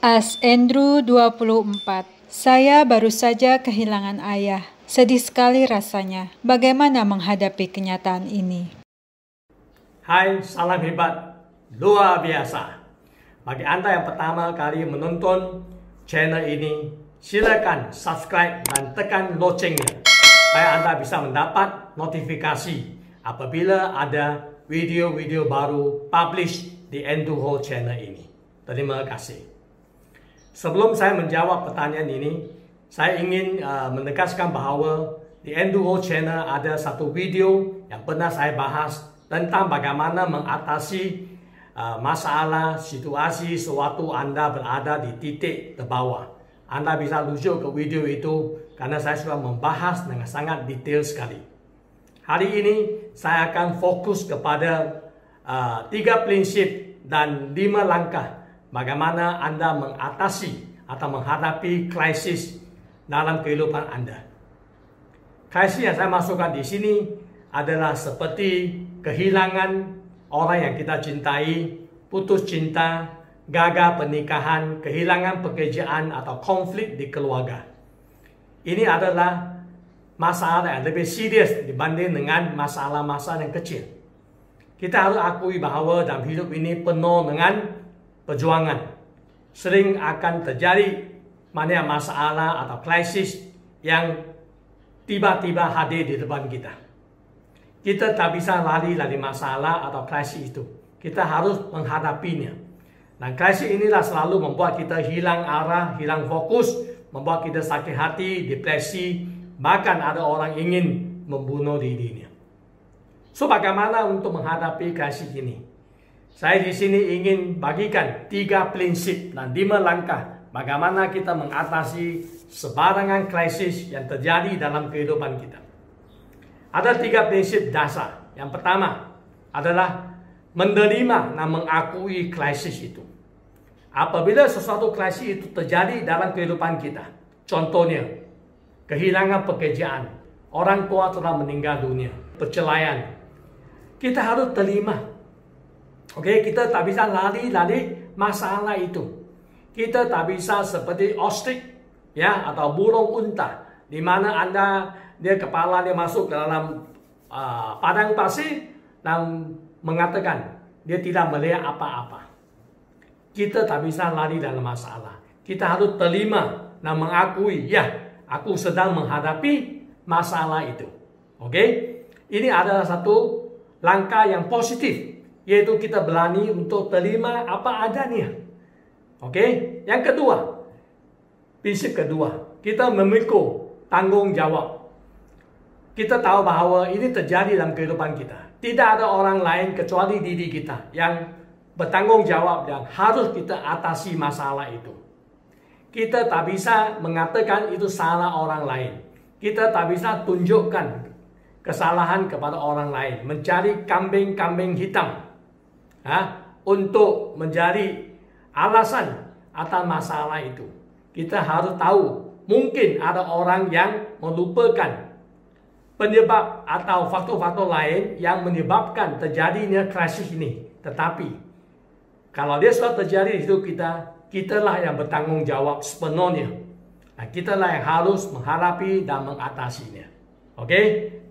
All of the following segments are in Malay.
As Andrew 24. Saya baru saja kehilangan ayah. Sedih sekali rasanya. Bagaimana menghadapi kenyataan ini? Hai, salam hebat, luar biasa. Bagi Anda yang pertama kali menonton channel ini, silakan subscribe dan tekan loncengnya supaya Anda bisa mendapat notifikasi apabila ada video-video baru publish di Andrew Ho channel ini. Terima kasih. Sebelum saya menjawab pertanyaan ini, saya ingin menegaskan bahawa di Andrew Ho channel ada satu video yang pernah saya bahas tentang bagaimana mengatasi masalah, situasi sewaktu Anda berada di titik terbawah. Anda bisa rujuk ke video itu karena saya sudah membahas dengan sangat detail sekali. Hari ini saya akan fokus kepada 3 prinsip dan 5 langkah bagaimana Anda mengatasi atau menghadapi krisis dalam kehidupan Anda. Krisis yang saya masukkan di sini adalah seperti kehilangan orang yang kita cintai, putus cinta, gagal pernikahan, kehilangan pekerjaan atau konflik di keluarga. Ini adalah masalah yang lebih serius dibanding dengan masalah-masalah yang kecil. Kita harus akui bahawa dalam hidup ini penuh dengan perjuangan. Sering akan terjadi masalah atau krisis yang tiba-tiba hadir di depan kita. Kita tak bisa lari dari masalah atau krisis itu. Kita harus menghadapinya. Dan krisis inilah selalu membuat kita hilang arah, hilang fokus, membuat kita sakit hati, depresi, bahkan ada orang ingin membunuh dirinya. So, bagaimana untuk menghadapi krisis ini? Saya di sini ingin bagikan 3 prinsip dan 5 langkah bagaimana kita mengatasi sebarangan krisis yang terjadi dalam kehidupan kita. Ada 3 prinsip dasar. Yang pertama adalah menerima dan mengakui krisis itu. Apabila sesuatu krisis itu terjadi dalam kehidupan kita, contohnya kehilangan pekerjaan, orang tua telah meninggal dunia, perceraian, kita harus terima. Kita tak bisa lari dari masalah itu. Kita tak bisa seperti ostrich atau burung unta, di mana dia kepala dia masuk ke dalam padang pasir dan mengatakan dia tidak melihat apa-apa. Kita tak bisa lari dalam masalah. Kita harus terima dan mengakui, aku sedang menghadapi masalah itu. Ini adalah satu langkah yang positif, yaitu kita berani untuk terima apa adanya. Yang kedua, prinsip kedua, kita memikul tanggung jawab. Kita tahu bahawa ini terjadi dalam kehidupan kita. Tidak ada orang lain kecuali diri kita yang bertanggung jawab dan harus kita atasi masalah itu. Kita tak bisa mengatakan itu salah orang lain. Kita tak bisa tunjukkan kesalahan kepada orang lain, mencari kambing-kambing hitam untuk menjadi alasan atas masalah itu. Kita harus tahu, mungkin ada orang yang melupakan penyebab atau faktor-faktor lain yang menyebabkan terjadinya krisis ini. Tetapi kalau dia sudah terjadi di hidup kita, kitalah yang bertanggung jawab sepenuhnya. Kitalah yang harus menghadapi dan mengatasinya.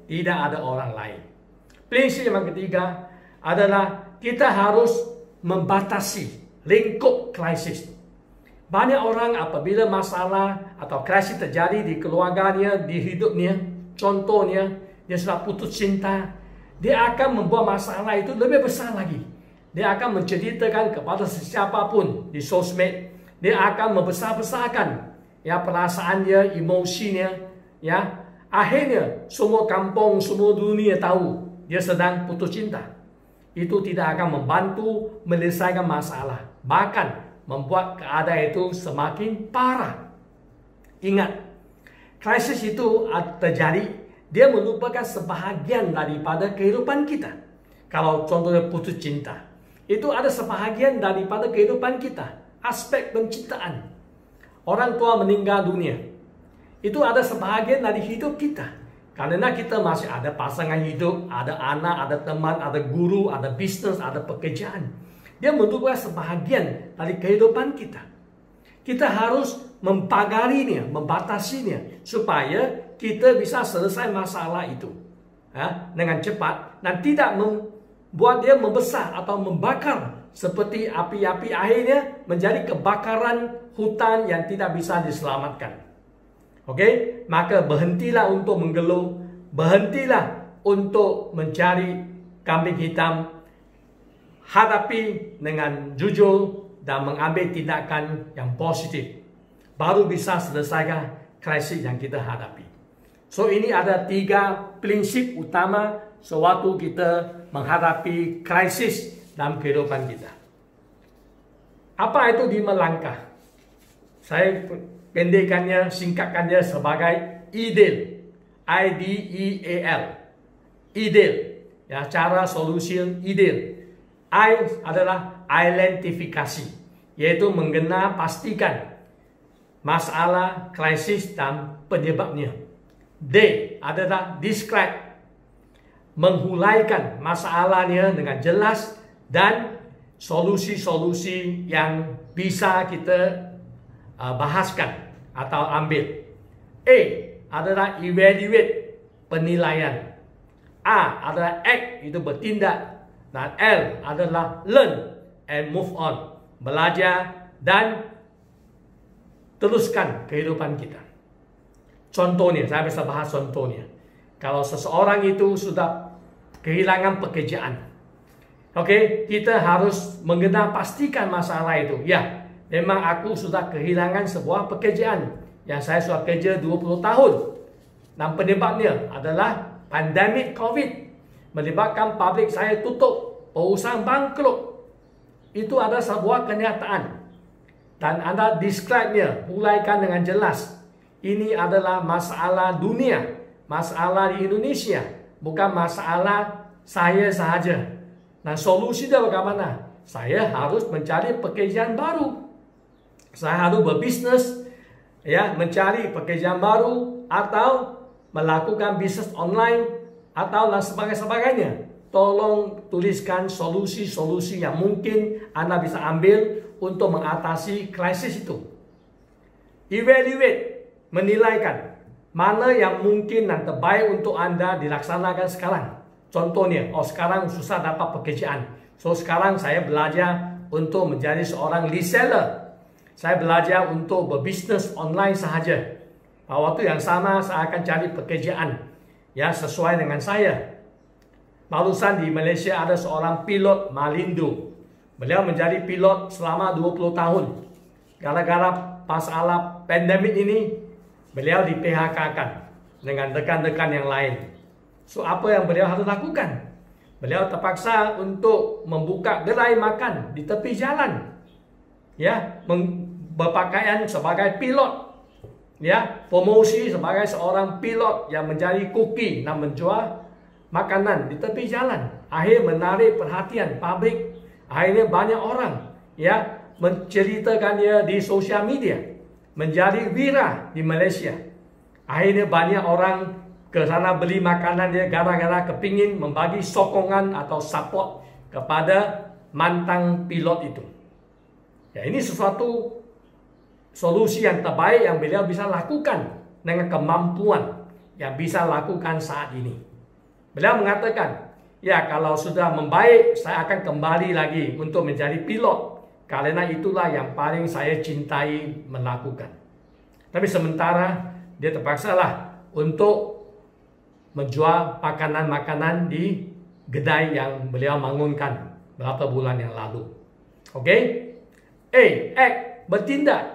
Tidak ada orang lain. Prinsip yang ketiga adalah kita harus membatasi lingkup krisis. Banyak orang apabila masalah atau krisis terjadi di keluarganya, di hidupnya, contohnya dia sudah putus cinta, dia akan membuat masalah itu lebih besar lagi. Dia akan menceritakan kepada sesiapapun di sosmed. Dia akan membesar-besarkan perasaan dia, emosinya. Akhirnya semua kampung, semua dunia tahu dia sedang putus cinta. Itu tidak akan membantu menyelesaikan masalah, bahkan membuat keadaan itu semakin parah. Ingat, krisis itu terjadi, dia merupakan sebahagian daripada kehidupan kita. Kalau contohnya putus cinta, itu ada sebahagian daripada kehidupan kita. Aspek pencintaan, orang tua meninggal dunia, itu ada sebahagian dari hidup kita. Karena kita masih ada pasangan hidup, ada anak, ada teman, ada guru, ada bisnis, ada pekerjaan. Dia merupakan sebahagian dari kehidupan kita. Kita harus mempagarinya, membatasinya supaya kita bisa selesai masalah itu dengan cepat dan tidak membuat dia membesar atau membakar seperti api-api, akhirnya menjadi kebakaran hutan yang tidak bisa diselamatkan. Oke, maka berhentilah untuk menggeluh, berhentilah untuk mencari kambing hitam, hadapi dengan jujur dan mengambil tindakan yang positif. Baru bisa selesaikan krisis yang kita hadapi. So ini ada 3 prinsip utama sewaktu kita menghadapi krisis dalam kehidupan kita. Apa itu 5 langkah? Saya pendekkannya, singkatkannya sebagai IDEAL. I-D-E-A-L. IDEAL. Ya, cara solusi IDEAL. I adalah identifikasi, yaitu mengenal, pastikan masalah, krisis dan penyebabnya. D adalah describe, menghuraikan masalahnya dengan jelas dan solusi-solusi yang bisa kita bahaskan atau ambil. A adalah evaluate, penilaian. A adalah act, itu bertindak. Dan L adalah learn and move on, belajar dan teruskan kehidupan kita. Contohnya, saya bisa bahas contohnya. Kalau seseorang itu sudah kehilangan pekerjaan, oke, kita harus mengenal, pastikan masalah itu. Ya, memang aku sudah kehilangan sebuah pekerjaan yang saya sudah kerja 20 tahun. Dan penyebabnya adalah pandemik COVID, menyebabkan pabrik saya tutup, perusahaan bangkrut. Itu adalah sebuah kenyataan. Dan Anda describe-nya, uraikan dengan jelas. Ini adalah masalah dunia, masalah di Indonesia, bukan masalah saya sahaja. Nah, solusinya bagaimana? Saya harus mencari pekerjaan baru. Saya harus berbisnis, ya, mencari pekerjaan baru atau melakukan bisnis online atau sebagainya. Tolong tuliskan solusi-solusi yang mungkin Anda bisa ambil untuk mengatasi krisis itu. Evaluate, menilaikan mana yang mungkin dan terbaik untuk Anda dilaksanakan sekarang. Contohnya, sekarang susah dapat pekerjaan. So sekarang saya belajar untuk menjadi seorang reseller. Saya belajar untuk berbisnis online sahaja. Pada waktu yang sama saya akan cari pekerjaan ya sesuai dengan saya. Barusan di Malaysia ada seorang pilot Malindo. Beliau menjadi pilot selama 20 tahun. Gara-gara masalah pandemik ini, beliau di PHK-kan dengan rekan-rekan yang lain. So apa yang beliau harus lakukan? Beliau terpaksa untuk membuka gerai makan di tepi jalan. Ya, berpakaian sebagai pilot. Ya, promosi sebagai seorang pilot yang menjadi koki dan menjual makanan di tepi jalan. Akhirnya menarik perhatian publik. Akhirnya banyak orang ya menceritakan dia di sosial media, menjadi viral di Malaysia. Akhirnya banyak orang ke sana beli makanan dia gara-gara kepingin membagi sokongan atau support kepada mantan pilot itu. Ya, ini sesuatu solusi yang terbaik yang beliau bisa lakukan dengan kemampuan yang bisa lakukan saat ini. Beliau mengatakan, ya kalau sudah membaik, saya akan kembali lagi untuk menjadi pilot. Karena itulah yang paling saya cintai melakukan. Tapi sementara dia terpaksalah untuk menjual makanan-makanan di kedai yang beliau bangunkan beberapa bulan yang lalu. Oke? Act, bertindak.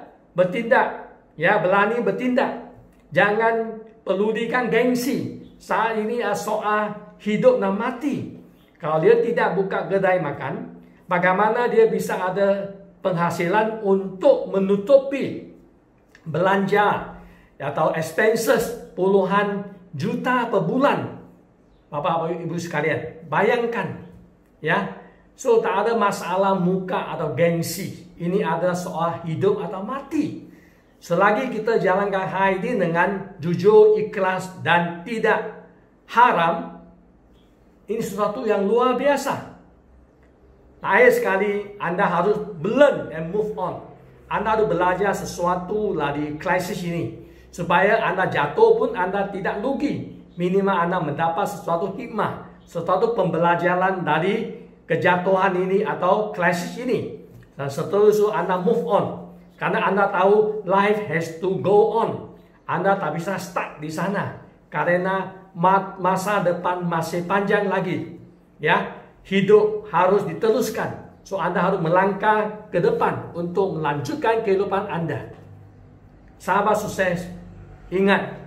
Ya, berani bertindak. Jangan pedulikan gengsi. Saat ini soal hidup dan mati. Kalau dia tidak buka kedai makan, bagaimana dia bisa ada penghasilan untuk menutupi belanja atau expenses puluhan juta per bulan? Bapak Ibu sekalian, bayangkan ya. So tak ada masalah muka atau gengsi. Ini adalah soal hidup atau mati. Selagi kita jalankan hal ini dengan jujur, ikhlas dan tidak haram, ini sesuatu yang luar biasa. Akhir sekali Anda harus learn and move on. Anda harus belajar sesuatu dari krisis ini. Supaya Anda jatuh pun Anda tidak rugi. Minimal Anda mendapat sesuatu hikmah, sesuatu pembelajaran dari kejatuhan ini atau krisis ini. Dan setelah itu Anda move on. Karena Anda tahu life has to go on. Anda tak bisa stuck di sana. Karena masa depan masih panjang lagi. Ya, hidup harus diteruskan. So Anda harus melangkah ke depan untuk melanjutkan kehidupan Anda. Sahabat sukses, ingat,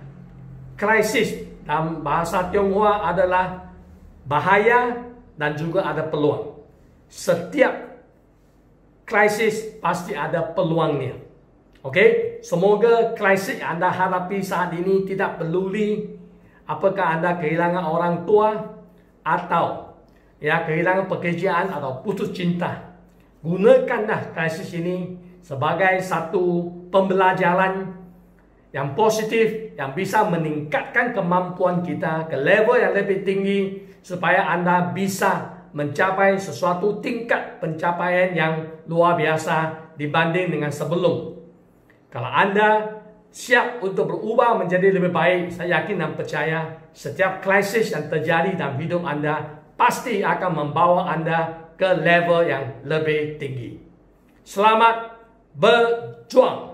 krisis dalam bahasa Tionghoa adalah bahaya dan juga ada peluang. Setiap krisis pasti ada peluangnya. Oke, semoga krisis Anda hadapi saat ini tidak peduli apakah Anda kehilangan orang tua atau kehilangan pekerjaan atau putus cinta. Gunakanlah krisis ini sebagai satu pembelajaran yang positif yang bisa meningkatkan kemampuan kita ke level yang lebih tinggi supaya Anda bisa mencapai sesuatu tingkat pencapaian yang luar biasa dibanding dengan sebelum. Kalau Anda siap untuk berubah menjadi lebih baik, saya yakin dan percaya setiap krisis yang terjadi dalam hidup Anda pasti akan membawa Anda ke level yang lebih tinggi. Selamat berjuang!